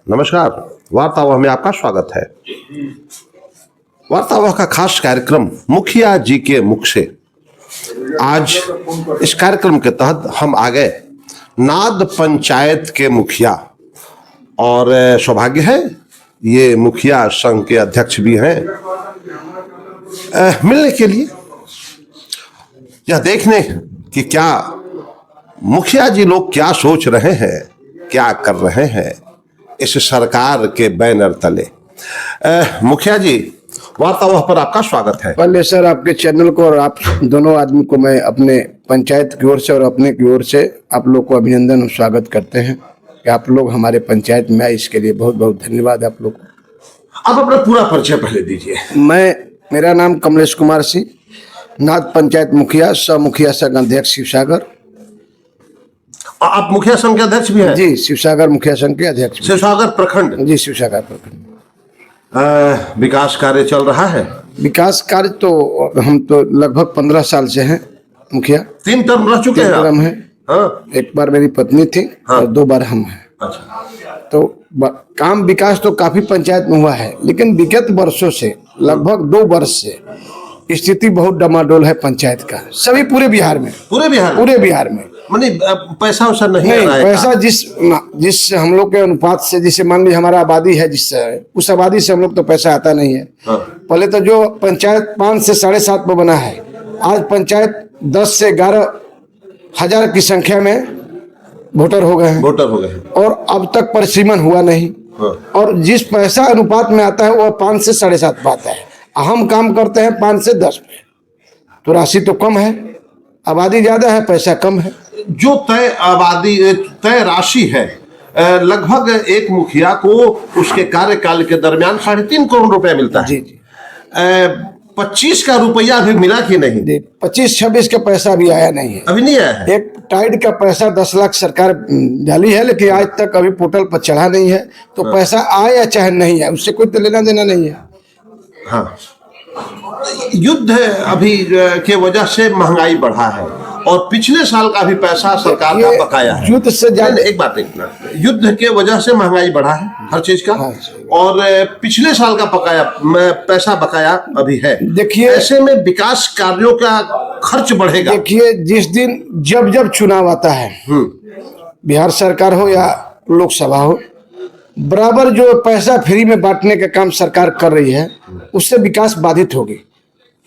नमस्कार। वार्तावाह में आपका स्वागत है। वार्तावाह का खास कार्यक्रम मुखिया जी के मुख से। आज इस कार्यक्रम के तहत हम आ गए नाद पंचायत के मुखिया, और सौभाग्य है ये मुखिया संघ के अध्यक्ष भी हैं, मिलने के लिए, यह देखने कि क्या मुखिया जी लोग क्या सोच रहे हैं, क्या कर रहे हैं इस सरकार के बैनर तले। मुखिया जी, वार्तावाह पर आपका स्वागत है। पहले सर आपके चैनल को और आप दोनों आदमी को मैं अपने पंचायत की ओर से और अपने की ओर से आप लोग को अभिनंदन और स्वागत करते हैं कि आप लोग हमारे पंचायत में आए, इसके लिए बहुत बहुत धन्यवाद आप लोग को। आप अपना पूरा परिचय पहले दीजिए। मेरा नाम कमलेश कुमार सिंह, नाद पंचायत मुखिया, सह मुखिया संघ अध्यक्ष शिवसागर। आप मुखिया संघ के अध्यक्ष भी हैं? जी, शिवसागर मुखिया संघ के अध्यक्ष। शिवसागर प्रखंड? जी, शिवसागर प्रखंड। विकास कार्य चल रहा है? विकास कार्य तो हम तो लगभग 15 साल से हैं मुखिया। 3 टर्म रह चुके हैं? 3 टर्म है। हाँ। एक बार मेरी पत्नी थी। हाँ। और 2 बार हम हैं। अच्छा। तो काम विकास तो काफी पंचायत में हुआ है, लेकिन विगत वर्षों से लगभग 2 वर्ष से स्थिति बहुत डमाडोल है पंचायत का, सभी पूरे बिहार में। पूरे बिहार में माने पैसा वैसा नहीं आ रहा है? पैसा जिस हम लोग के अनुपात से, जिसे मान लीजिए हमारा आबादी है, जिससे उस आबादी से हम लोग तो पैसा आता नहीं है। हाँ। पहले तो जो पंचायत 5 से 7.5 में बना है, आज पंचायत 10 से 11 हजार की संख्या में वोटर हो गए हैं। और अब तक परिसीमन हुआ नहीं। हाँ। और जिस पैसा अनुपात में आता है वो 5 से 7.5 पे आता है। हम काम करते हैं 5 से 10 पे, तो राशि तो कम है, आबादी ज्यादा है, पैसा कम है। जो तय राशि है, लगभग एक मुखिया को उसके कार्यकाल के दरमियान 3.5 करोड़ रुपया मिलता है। जी। 25 का रुपया अभी मिला कि नहीं? 25-26 का पैसा अभी आया नहीं है। अभी नहीं आया है। एक टाइड का पैसा 10 लाख सरकार डाली है, लेकिन आज तक अभी पोर्टल पर चढ़ा नहीं है। तो पैसा आए या चाहे नहीं है, उससे कोई तो लेना देना नहीं है। हाँ। युद्ध अभी के वजह से महंगाई बढ़ा है, और पिछले साल का भी पैसा सरकार का बकाया है। युद्ध से ज्यादा एक बात देखना, युद्ध के वजह से महंगाई बढ़ा है हर चीज का। हाँ। और पिछले साल का पैसा बकाया अभी है। देखिए, ऐसे में विकास कार्यों का खर्च बढ़ेगा। देखिए, जिस दिन जब चुनाव आता है, बिहार सरकार हो या लोकसभा हो, बराबर जो पैसा फ्री में बांटने का काम सरकार कर रही है, उससे विकास बाधित होगी।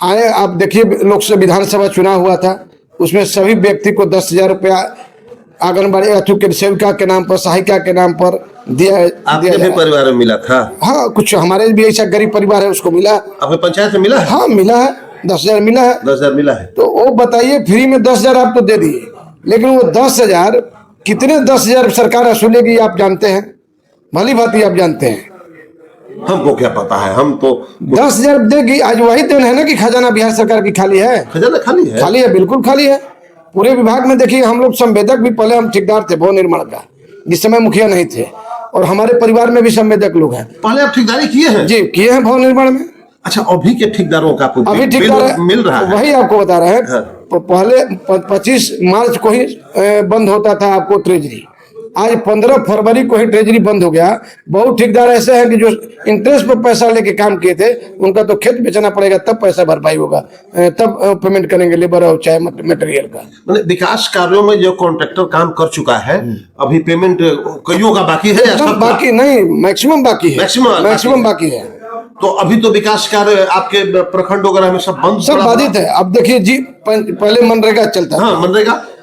आप देखिए, लोकसभा विधानसभा चुनाव हुआ था, उसमें सभी व्यक्ति को 10,000 रुपया आंगनबाड़ी के सेविका के नाम पर, सहायिका के नाम पर दिया। आपके भी परिवार में मिला था? हाँ, कुछ हमारे भी ऐसा गरीब परिवार है, उसको मिला। आपके पंचायत में मिला है? हाँ, मिला है। 10,000 मिला है। 10,000 मिला है। तो वो बताइए, फ्री में 10,000 आप तो दे दिए, लेकिन वो 10,000 कितने 10,000 सरकार वसूलेगी आप जानते हैं? भली भांति आप जानते हैं। हमको क्या पता है, हम तो 10,000 देगी। आज वही दिन है ना कि खजाना बिहार सरकार की खाली है। खजाना खाली है, बिल्कुल खाली है। पूरे विभाग में देखिए, हम लोग संवेदक भी, पहले हम ठेकेदार थे भवन निर्माण का, जिस समय मुखिया नहीं थे, और हमारे परिवार में भी संवेदक लोग हैं। पहले आप ठेकेदारी किए हैं? जी, किए हैं भवन निर्माण में। अच्छा, अभी के ठेकेदारों का अभी ठेकेदार मिल रहा है? वही आपको बता रहे हैं। हाँ। पहले 25 मार्च को ही बंद होता था आपको ट्रेजरी, आज 15 फरवरी को ही ट्रेजरी बंद हो गया। बहुत ठेकेदार ऐसे हैं कि जो इंटरेस्ट पर पैसा लेके काम किए थे, उनका तो खेत बेचना पड़ेगा, तब पैसा भरपाई होगा, तब पेमेंट करेंगे लेबर और चाहे मटेरियल का। मतलब विकास कार्यों में जो कॉन्ट्रैक्टर काम कर चुका है, अभी पेमेंट कईयों का बाकी है या सब बाकी नहीं, मैक्सिमम बाकी है। मैक्सिमम बाकी है। तो अभी तो विकास कार्य आपके प्रखंड वगैरह में सब बंद, सब बाधित है। अब देखिए जी, पहले मनरेगा चलता था।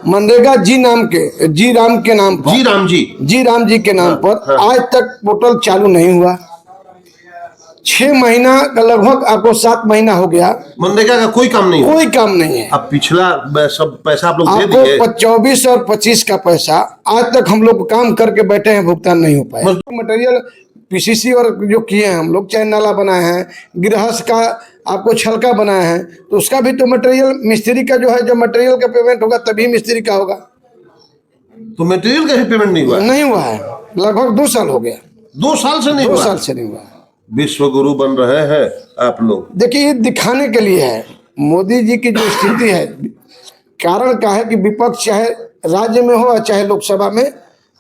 मनरेगा जी राम के नाम पर आज तक पोर्टल चालू नहीं हुआ। 6 महीना का लगभग आपको 7 महीना हो गया, मनरेगा का कोई काम नहीं है। अब पिछला सब पैसा आप लोग दे दिए? 24 और 25 का पैसा आज तक हम लोग काम करके बैठे हैं, भुगतान नहीं हो पाया। मटेरियल पीसीसी और जो किए हैं हम लोग, चाहे नाला बनाए हैं, गृहस्थ का आपको छलका बनाया है, तो उसका भी तो मटेरियल, मिस्त्री का जो है, जो मटेरियल का पेमेंट होगा तभी मिस्त्री का होगा। तो मटेरियल का भी पेमेंट नहीं हुआ है। लगभग 2 साल हो गया। 2 साल से नहीं हुआ? 2 साल से नहीं हुआ। विश्व गुरु बन रहे हैं आप लोग। देखिए, ये दिखाने के लिए है। मोदी जी की जो स्थिति है, कारण क्या है कि विपक्ष चाहे राज्य में हो चाहे लोकसभा में,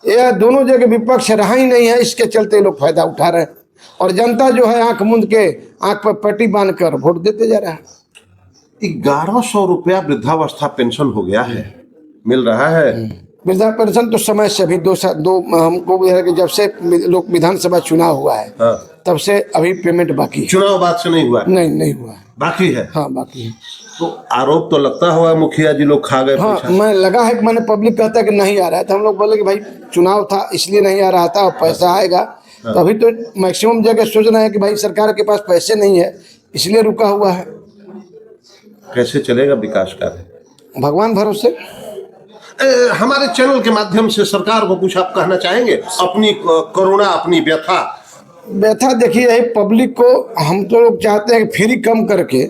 यह दोनों जगह विपक्ष रहा ही नहीं है, इसके चलते लोग फायदा उठा रहे हैं और जनता जो है आंख मूंद के आंख पर पट्टी बांधकर वोट देते जा रहा है। 1100 रुपया वृद्धावस्था पेंशन हो गया है, मिल रहा है। वृद्धा पेंशन तो समय से अभी दो हमको भी है कि जब से लोग विधानसभा चुनाव हुआ है तब से अभी पेमेंट बाकी है। चुनाव बाद से नहीं हुआ? नहीं हुआ है, बाकी है। हाँ बाकी है। तो आरोप तो लगता हुआ मुखिया जी लोग खा गए। हाँ मैं लगा है कि मैंने पब्लिक कहता है कि नहीं आ रहा है, तो हम लोग बोले कि भाई चुनाव था इसलिए नहीं आ रहा था और पैसा आएगा। तो अभी तो मैक्सिमम जगह सोच रहे हैं कि भाई सरकार के पास पैसे नहीं है इसलिए रुका हुआ है। कैसे चलेगा विकास कार्य? भगवान भरोसे। हमारे चैनल के माध्यम से सरकार को कुछ आप कहना चाहेंगे? अपनी करुणा, अपनी व्यथा देखिए यही पब्लिक को हम तो लोग चाहते हैं कि फ्री कम करके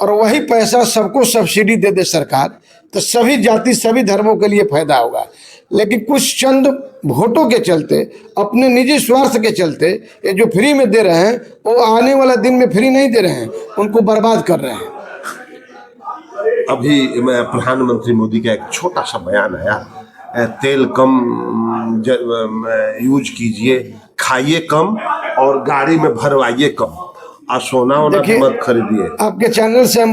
और वही पैसा सबको सब्सिडी दे दे सरकार, तो सभी जाति सभी धर्मों के लिए फायदा होगा। लेकिन कुछ चंद वोटों के चलते, अपने निजी स्वार्थ के चलते ये जो फ्री में दे रहे हैं वो आने वाला दिन में फ्री नहीं दे रहे हैं, उनको बर्बाद कर रहे हैं। अभी मैं प्रधानमंत्री मोदी का एक छोटा सा बयान आया, तेल कम यूज कीजिए, खाइए कम और गाड़ी में भरवाइए कम, और सोना मत खरीदिए। आपके चैनल से हम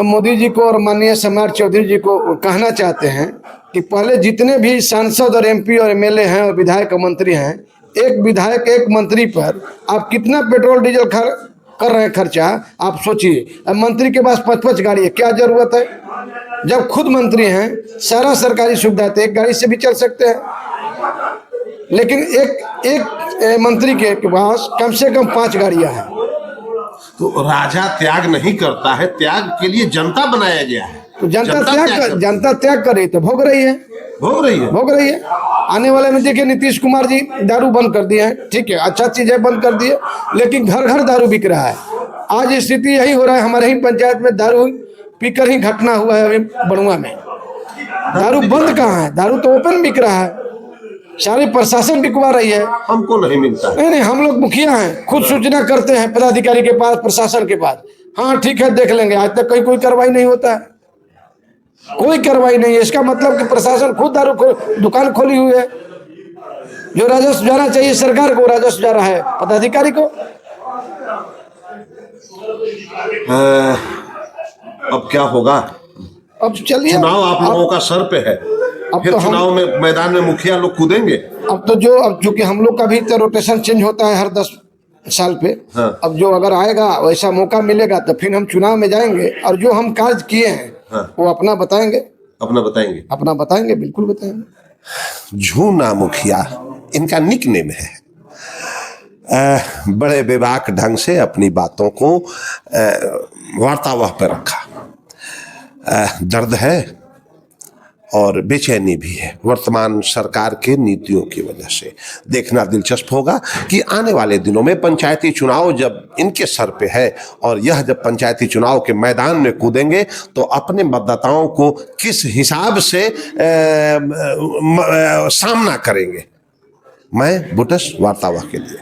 मोदी जी को और माननीय सम्राट चौधरी जी को कहना चाहते हैं कि पहले जितने भी सांसद और एमपी और एमएलए हैं और विधायक और मंत्री हैं, एक विधायक एक मंत्री पर आप कितना पेट्रोल डीजल कर रहे हैं खर्चा, आप सोचिए। अब मंत्री के पास 5-5 गाड़ी है, क्या जरूरत है? जब खुद मंत्री हैं सारा सरकारी सुविधा तो एक गाड़ी से भी चल सकते हैं, लेकिन एक मंत्री के पास कम से कम 5 गाड़ियां हैं। तो राजा त्याग नहीं करता है, त्याग के लिए जनता बनाया गया है। तो जनता त्याग कर रही तो भोग रही है। आने वाले में देखिए नीतीश कुमार जी दारू बंद कर दिए हैं, ठीक है, अच्छा चीज है, बंद कर दिए, लेकिन घर घर दारू बिक रहा है। आज स्थिति यही हो रहा है, हमारे ही पंचायत में दारू पीकर ही घटना हुआ है। अभी बड़ुआ में दारू बंद कहाँ है, दारू तो ओपन बिक रहा है, सारी प्रशासन बिकवा रही है, हमको नहीं मिलता है। नहीं हम लोग मुखिया हैं, खुद सूचना करते हैं पदाधिकारी के पास, प्रशासन के पास, हाँ ठीक है देख लेंगे। आज तक कोई कार्रवाई नहीं होता है, कोई कार्रवाई नहीं है। इसका मतलब कि प्रशासन खुद दारू दुकान खोली हुई है। जो राजस्व जाना चाहिए सरकार को, राजस्व जा रहा है पदाधिकारी को। अब क्या होगा? अब चलिए, चुनाव आप लोगों का सर पे है, फिर तो चुनाव में मैदान में मुखिया लोग कूदेंगे। अब चूंकि हम लोग का भी तो रोटेशन चेंज होता है हर 10 साल पे। हाँ। अब जो अगर आएगा वैसा मौका मिलेगा तो फिर हम चुनाव में जाएंगे और जो हम कार्य किए हैं वो अपना बताएंगे, बिल्कुल बताएंगे। झूना मुखिया इनका निक नेम है। बड़े बेबाक ढंग से अपनी बातों को वार्तावाह पर रखा। दर्द है और बेचैनी भी है वर्तमान सरकार के नीतियों की वजह से। देखना दिलचस्प होगा कि आने वाले दिनों में पंचायती चुनाव जब इनके सर पे है और यह जब पंचायती चुनाव के मैदान में कूदेंगे तो अपने मतदाताओं को किस हिसाब से सामना करेंगे। मैं बुटस वार्तावाह के लिए।